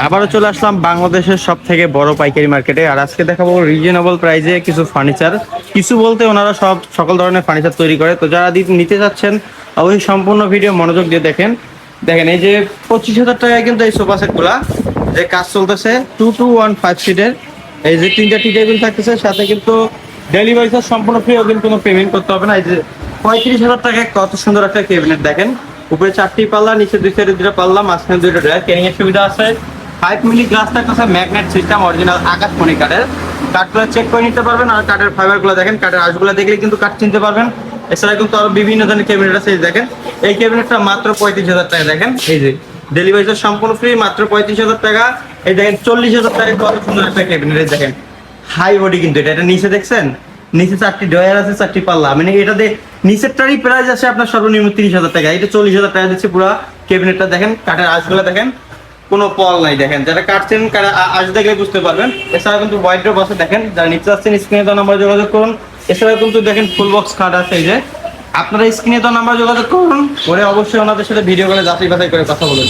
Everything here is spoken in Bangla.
আবারও চলে আসলাম বাংলাদেশের সব থেকে বড় পাইকারি মার্কেটে। আর আজকে দেখাবো রিজনেবল প্রাইসে কিছু ফার্নিচার। কিছু বলতে ওনারা সকল ধরনের ফার্নিচার তৈরি করে। তো যারা নিতে চাচ্ছেন অবশ্যই সম্পূর্ণ ভিডিও মনোযোগ দিয়ে দেখেন। দেখেন এই যে 25,000 টাকায় কিন্তু এই সোফা সেটগুলা যে কাজ চলতেছে 2215 সিটের। এই যে 3টা টি টেবিল থাকতেছে, সাথে কিন্তু ডেলিভারি চার্জ সম্পূর্ণ ফ্রি, ওখানে কোনো পেমেন্ট করতে হবে না। এই যে 35,000 টাকায় কত সুন্দর একটা ক্যাবিনেট দেখেন। উপরে 4টি পাল্লা, নিচে 2 সাইডে 2টা পাল্লা, মাঝখানে 2টা ড্রয়ার, ক্যারিং এর সুবিধা আছে। 5 মিলি গ্লাস থাকতেছে, ম্যাগনেট সিস্টেম, অরিজিনাল আকাশমণি কাঠের। কাঠগুলো চেক করে নিতে পারবেন। আর কাঠের ফাইবারগুলো দেখেন, কাঠের আঁশগুলো দেখলে কিন্তু কাঠ চিনতে পারবেন। এছাড়া কিন্তু আরো বিভিন্ন ধরনের ক্যাবিনেট আছে। এই দেখেন এই ক্যাবিনেটটা মাত্র 35,000 টাকা। দেখেন এই যে ডেলিভারি চার্জ সম্পূর্ণ ফ্রি, মাত্র 35,000 টাকা। এই দেখেন 40,000 টাকায় কত সুন্দর একটা ক্যাবিনেট দেখেন। হাই বডি কিন্তু এটা নিচে দেখছেন, নিচে 4টি ডয়ার আছে, 4টি পাল্লা, মানে এটাতে নিচেরটারই প্রাইস আছে আপনার সর্বনিম্ন 30,000 টাকা। এটা 40,000 টাকা দিচ্ছে পুরো ক্যাবিনেটটা। দেখেন কাঠের আঁশগুলো দেখেন, কোনো পল নাই। দেখেন যারা কাটছেন আঁশ দেখলে বুঝতে পারবেন। এছাড়া কিন্তু ওয়াইড্রোব আছে দেখেন, যারা নিচে আসছেন স্ক্রিনে দেওয়া নাম্বার যোগাযোগ করুন। এছাড়া কিন্তু দেখেন ফুল বক্স খাট আছে। এই যে আপনারা স্ক্রিনে দেওয়া নাম্বার যোগাযোগ করুন, পরে অবশ্যই ওনাদের সাথে ভিডিও করে যাচাই বাছাই করে কথা বলুন।